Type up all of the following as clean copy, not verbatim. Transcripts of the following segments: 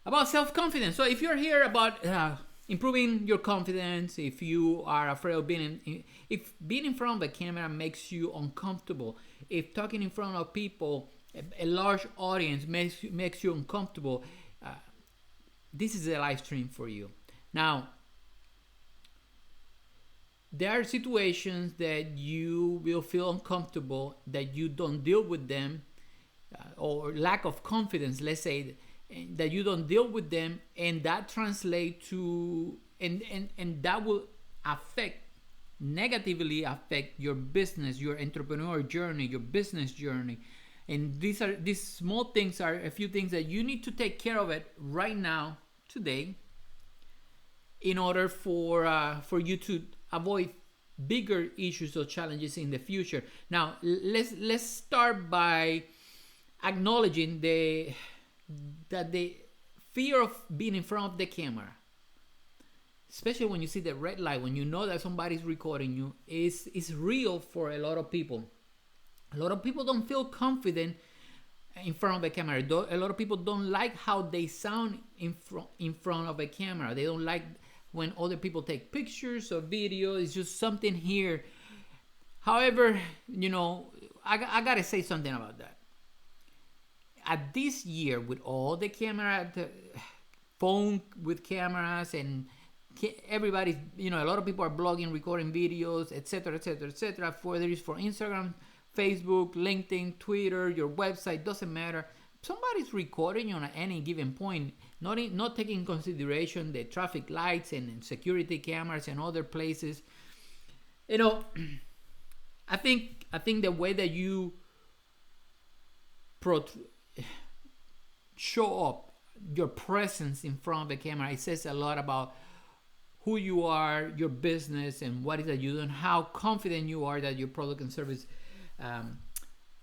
about self-confidence. So if you're here about improving your confidence, if you are afraid of if being in front of a camera makes you uncomfortable, if talking in front of people, a large audience makes you uncomfortable, this is a live stream for you. Now, there are situations that you will feel uncomfortable, that you don't deal with them, or lack of confidence, let's say, that you don't deal with them, and that translates to and that will affect negatively affect your business, your entrepreneur journey, your business journey. And these small things are a few things that you need to take care of it right now, today, in order for you to avoid bigger issues or challenges in the future. Now, let's start by acknowledging that the fear of being in front of the camera, especially when you see the red light, when you know that somebody's recording you, is real for a lot of people. A lot of people don't feel confident in front of a camera. A lot of people don't like how they sound in front of a camera. They don't like when other people take pictures or video. It's just something here. However, I gotta say something about that. At this year, with all the phone with cameras, and everybody's, a lot of people are blogging, recording videos, etc., etc., etc. Whether it's for Instagram, Facebook, LinkedIn, Twitter, your website, doesn't matter. Somebody's recording you at any given point, not taking in consideration the traffic lights and security cameras and other places. I think the way that you show up, your presence in front of the camera, it says a lot about who you are, your business, and what is that you do, and how confident you are that your product and service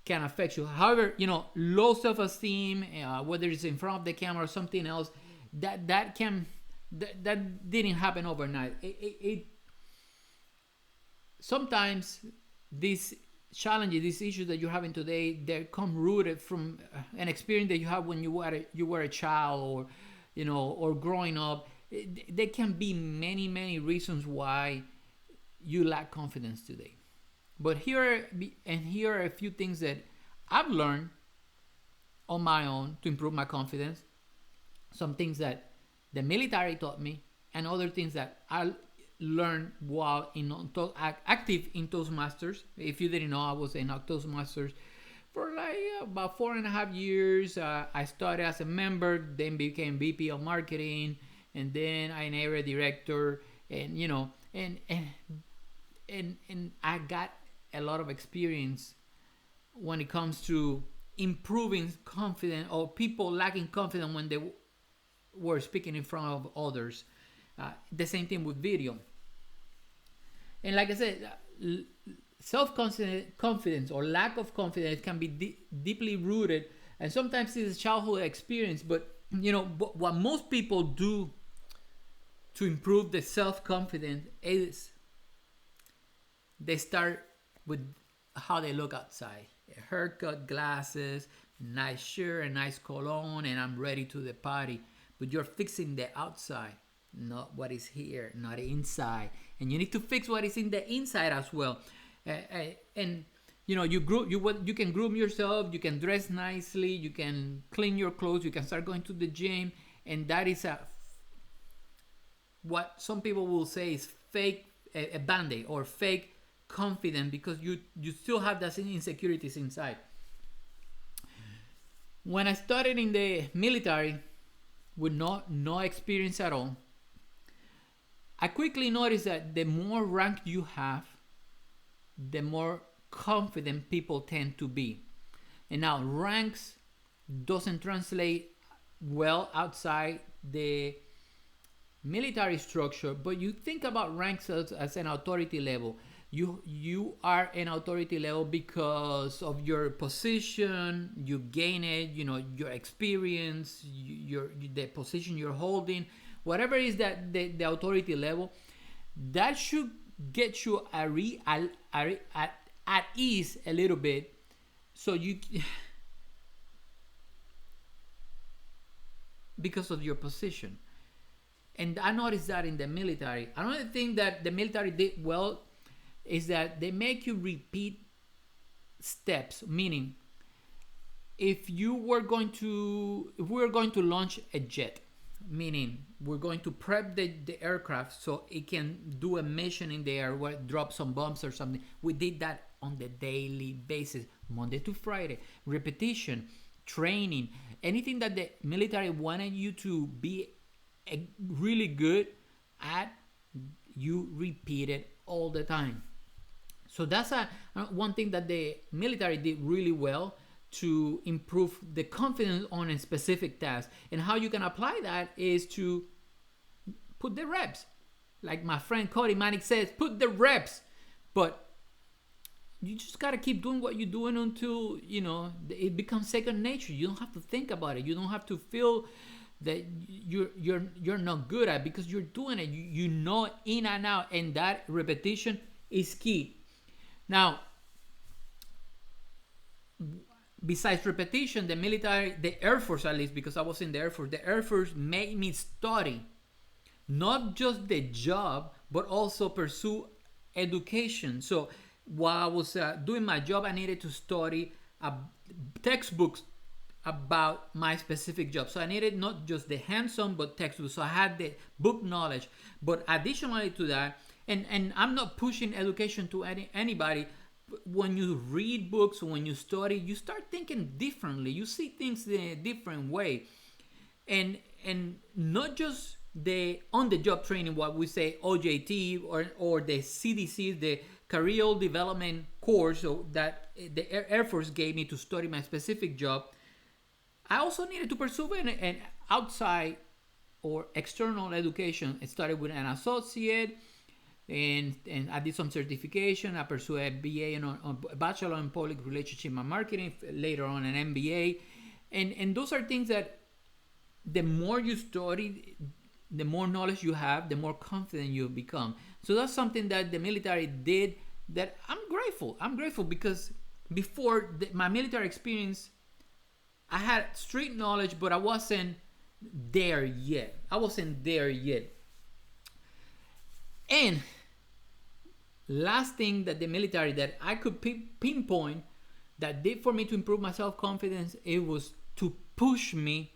can affect you. However, low self-esteem, whether it's in front of the camera or something else, that didn't happen overnight. It sometimes these challenges, these issues that you're having today, they come rooted from an experience that you have when you were a child, or growing up. There can be many reasons why you lack confidence today. But here are a few things that I've learned on my own to improve my confidence. Some things that the military taught me, and other things that I learned while active in Toastmasters. If you didn't know, I was in Toastmasters for about 4.5 years. I started as a member, then became VP of marketing, and then an area director, and and I got a lot of experience when it comes to improving confidence, or people lacking confidence when they were speaking in front of others. The same thing with video. And like I said, self-confidence or lack of confidence can be deeply rooted, and sometimes it's a childhood experience. But what most people do to improve the self-confidence is they start with how they look outside. A haircut, glasses, nice shirt, a nice cologne, and I'm ready to the party. But you're fixing the outside, not what is here, not the inside. And you need to fix what is in the inside as well. And you can groom yourself, you can dress nicely, you can clean your clothes, you can start going to the gym, and that is what some people will say is fake, a band-aid, or fake confident, because you still have that insecurities inside. When I started in the military with no experience at all, I quickly noticed that the more rank you have, the more confident people tend to be. And now ranks doesn't translate well outside the military structure, but you think about ranks as an authority level. You are an authority level because of your position. You gain it, your experience, the position you're holding, whatever is that the authority level. That should get you at ease a little bit, so because of your position. And I noticed that in the military. Another thing that the military did well is that they make you repeat steps, meaning if we were going to launch a jet, meaning we're going to prep the aircraft so it can do a mission in the air, where drop some bombs or something. We did that on the daily basis, Monday to Friday. Repetition, training, anything that the military wanted you to be really good at, you repeat it all the time. So that's one thing that the military did really well to improve the confidence on a specific task. And how you can apply that is to put the reps. Like my friend Cody Manick says, put the reps. But you just gotta keep doing what you're doing until, you know, it becomes second nature. You don't have to think about it. You don't have to feel that you're not good at it, because you're doing it. You know in and out, and that repetition is key. Now, besides repetition, the military, the Air Force at least, because I was in the Air Force made me study not just the job, but also pursue education. So while I was doing my job, I needed to study textbooks about my specific job. So I needed not just the hands-on, but textbooks. So I had the book knowledge. But additionally to that, and I'm not pushing education to anybody, when you read books, when you study, you start thinking differently. You see things in a different way. And not just the on-the-job training, what we say OJT or the CDC, the Career Development course, so that the Air Force gave me to study my specific job. I also needed to pursue an outside or external education. I started with an associate, and I did some certification. I pursued a BA and a Bachelor in Public Relationship and Marketing, later on an MBA. And those are things that the more you study, the more knowledge you have, the more confident you become. So that's something that the military did that I'm grateful. I'm grateful because before my military experience, I had street knowledge, but I wasn't there yet. And last thing that the military that I could pinpoint that did for me to improve my self-confidence, it was to push me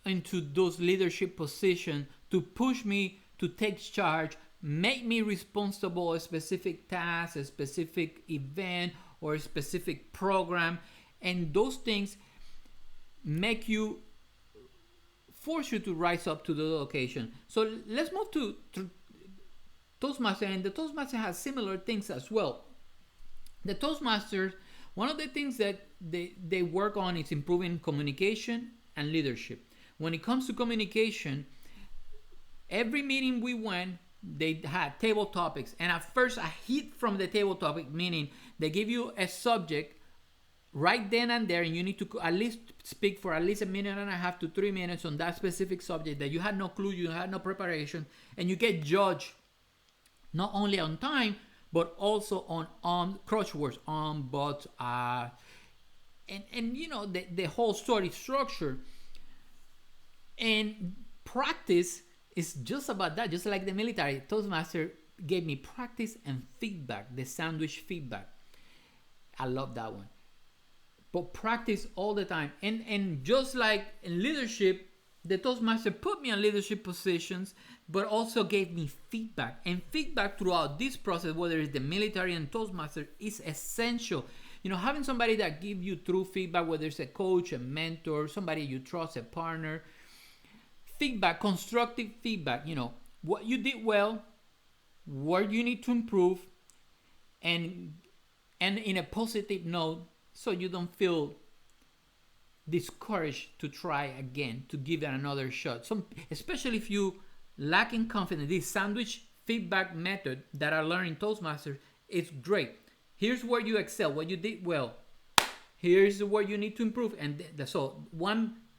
into those leadership positions, to push me to take charge, make me responsible a specific task, a specific event, or a specific program. And those things make you, force you to rise up to the occasion. So let's move to Toastmaster, and the Toastmaster has similar things as well. The Toastmasters, one of the things that they work on is improving communication and leadership. When it comes to communication, every meeting we went, they had table topics. And at first I hit from the table topic, meaning they give you a subject right then and there, and you need to at least speak for at least 1.5 to 3 minutes on that specific subject that you had no clue, you had no preparation, and you get judged not only on time, but also on crutch words, on, but, and you know, the whole story structure. And practice is just about that. Just like the military, Toastmaster gave me practice and feedback, the sandwich feedback. I love that one. But practice all the time. And just like in leadership, the Toastmaster put me in leadership positions, but also gave me feedback. And feedback throughout this process, whether it's the military and Toastmaster, is essential. You know, having somebody that gives you true feedback, whether it's a coach, a mentor, somebody you trust, a partner. Feedback, constructive feedback, you know, what you did well, where you need to improve, and in a positive note, so you don't feel discouraged to try again, to give it another shot. Especially if you lack in confidence, this sandwich feedback method that I learned in Toastmasters is great. Here's where you excel, what you did well. Here's where you need to improve, and so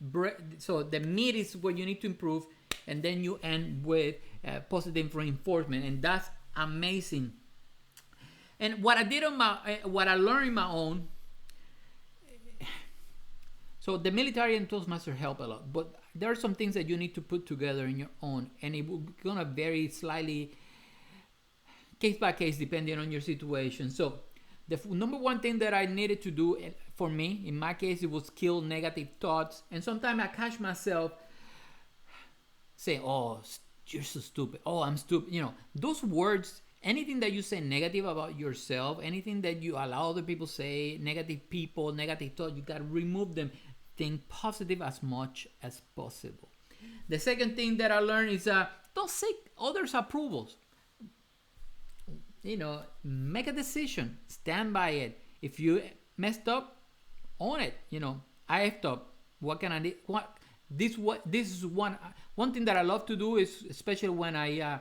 the meat is where you need to improve, and then you end with positive reinforcement, and that's amazing. And what I did what I learned in my own. So the military and Toastmaster help a lot, but there are some things that you need to put together in your own, and it will gonna vary slightly case by case depending on your situation. So the number one thing that I needed to do, for me, in my case, it was kill negative thoughts. And sometimes I catch myself saying, oh, you're so stupid, oh, I'm stupid, those words. Anything that you say negative about yourself, anything that you allow other people say, negative people, negative thoughts, you gotta remove them. Think positive as much as possible. The second thing that I learned is don't seek others' approvals. Make a decision, stand by it. If you messed up, own it. I effed up. What can I do? This is one thing that I love to do, is especially when I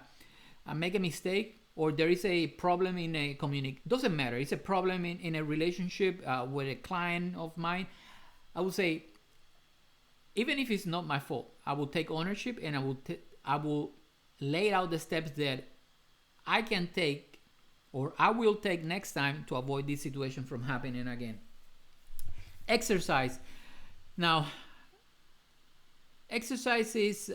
make a mistake, or there is a problem in a community. Doesn't matter. It's a problem in a relationship with a client of mine. I would say, even if it's not my fault, I will take ownership, and I will lay out the steps that I can take, or I will take next time, to avoid this situation from happening again. Exercise. Now, exercise is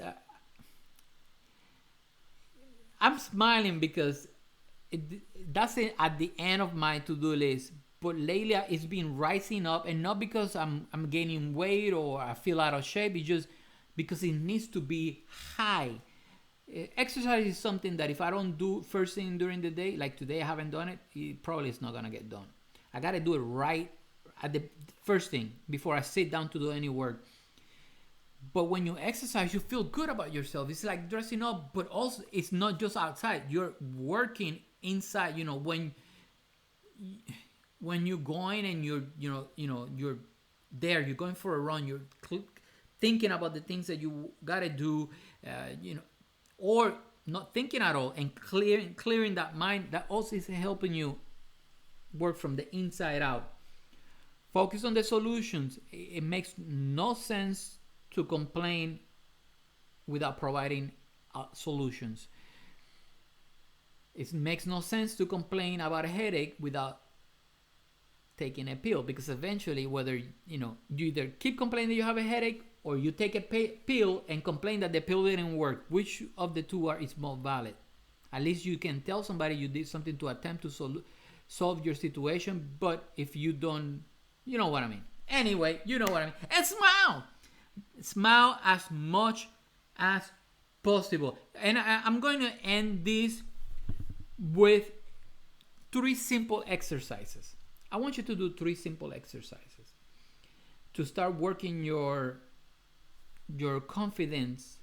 I'm smiling because that's it at the end of my to-do list, but lately it's been rising up, and not because I'm gaining weight or I feel out of shape. It's just because it needs to be high. Exercise is something that if I don't do first thing during the day, like today I haven't done it, it probably is not gonna get done. I gotta do it right at the first thing before I sit down to do any work. But when you exercise, you feel good about yourself. It's like dressing up, but also it's not just outside. You're working inside. When you're going and you're there, you're going for a run. You're thinking about the things that you gotta do, or not thinking at all, and clearing that mind. That also is helping you work from the inside out. Focus on the solutions. It makes no sense to complain without providing solutions. It makes no sense to complain about a headache without taking a pill, because eventually, whether you either keep complaining that you have a headache, or you take a pill and complain that the pill didn't work, which of the two is more valid? At least you can tell somebody you did something to attempt to solve your situation. But if you don't, you know what I mean. Anyway, you know what I mean. And smile as much as possible. And I'm going to end this with 3 simple exercises. I want you to do 3 simple exercises to start working your confidence,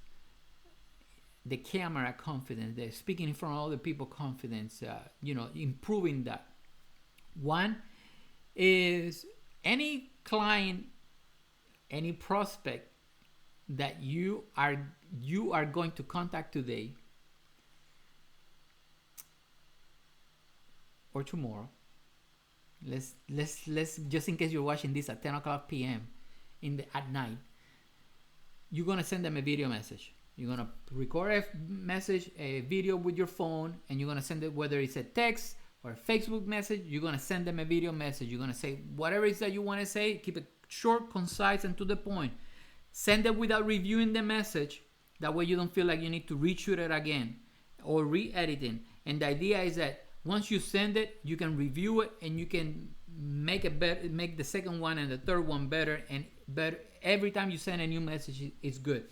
the camera confidence, the speaking in front of other people confidence, improving that. One is, any client, any prospect that you are going to contact today or tomorrow, let's just in case you're watching this at 10 o'clock p.m. at night, you're gonna send them a video message. You're gonna record a message, a video with your phone, and you're gonna send it, whether it's a text or a Facebook message. You're gonna send them a video message. You're gonna say whatever it is that you want to say. Keep it short, concise, and to the point. Send it without reviewing the message. That way you don't feel like you need to reshoot it again or re-editing. And the idea is that once you send it, you can review it, and you can make the second one and the third one better and better. Every time you send a new message, it's good.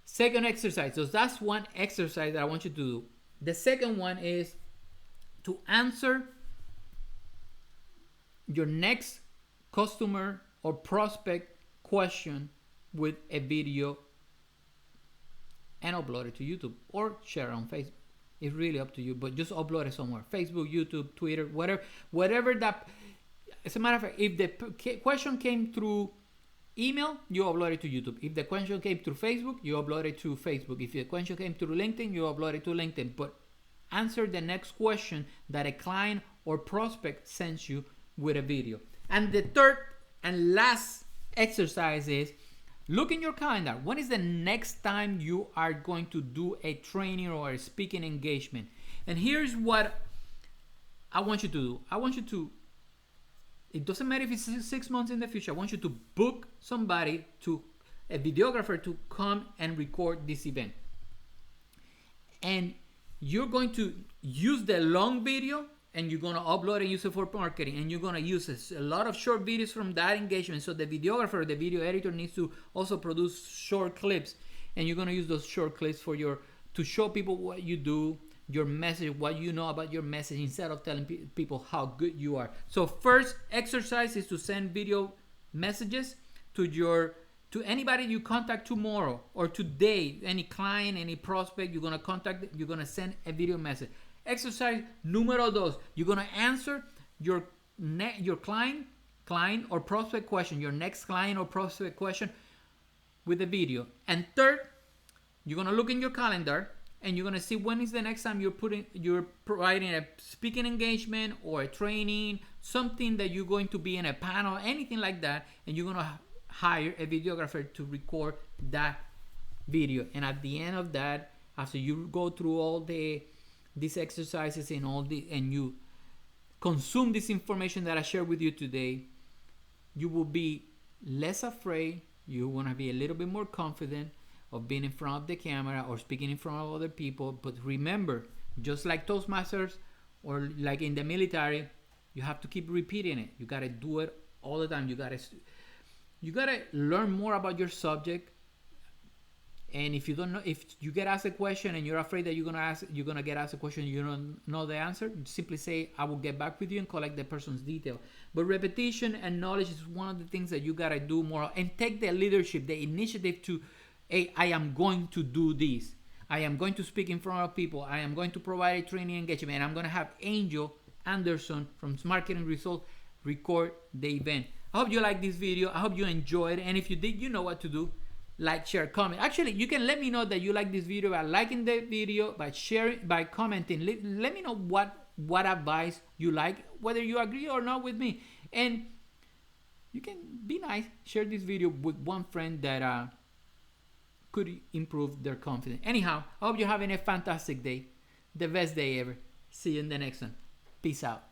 Second exercise. So that's one exercise that I want you to do. The second one is to answer your next customer or prospect question with a video and upload it to YouTube or share it on Facebook. It's really up to you, but just upload it somewhere. Facebook, YouTube, Twitter, whatever that. As a matter of fact, if the question came through email, you upload it to YouTube. If the question came through Facebook, you upload it to Facebook. If the question came through LinkedIn, you upload it to LinkedIn. But answer the next question that a client or prospect sends you with a video. And the third and last exercise is, look in your calendar. When is the next time you are going to do a training or a speaking engagement? And here's what I want you to do. It doesn't matter if it's 6 months in the future. I want you to book somebody to a videographer to come and record this event. And you're going to use the long video and you're going to upload and use it for marketing, and you're going to use a lot of short videos from that engagement. So the videographer, the video editor, needs to also produce short clips, and you're going to use those short clips for to show people what you do, your message, what you know about your message, instead of telling people how good you are. So first exercise is to send video messages to anybody you contact tomorrow or today, any client, any prospect you're gonna contact, you're gonna send a video message. Exercise numero dos, you're gonna answer your client or prospect question, your next client or prospect question with a video. And third, you're gonna look in your calendar and you're gonna see when is the next time you're providing a speaking engagement or a training, something that you're going to be in a panel, anything like that, and you're gonna hire a videographer to record that video. And at the end of that, after you go through all these exercises and you consume this information that I shared with you today, you will be less afraid. You want to be a little bit more confident of being in front of the camera or speaking in front of other people. But remember, just like Toastmasters or like in the military, you have to keep repeating it. You got to do it all the time. You got to learn more about your subject. And if you don't know, if you get asked a question and you're afraid that you're gonna get asked a question and you don't know the answer, simply say, I will get back with you, and collect the person's detail. But repetition and knowledge is one of the things that you gotta do more, and take the leadership, the initiative to, hey, I am going to do this. I am going to speak in front of people. I am going to provide a training engagement, and I'm gonna have Angel Anderson from Marketing Results record the event. I hope you like this video. I hope you enjoyed it. And if you did, you know what to do. Like, share, comment. Actually, you can let me know that you like this video by liking the video, by sharing, by commenting. Let me know what advice you like, whether you agree or not with me. And you can be nice, share this video with one friend that could improve their confidence. Anyhow, I hope you're having a fantastic day, the best day ever. See you in the next one. Peace out.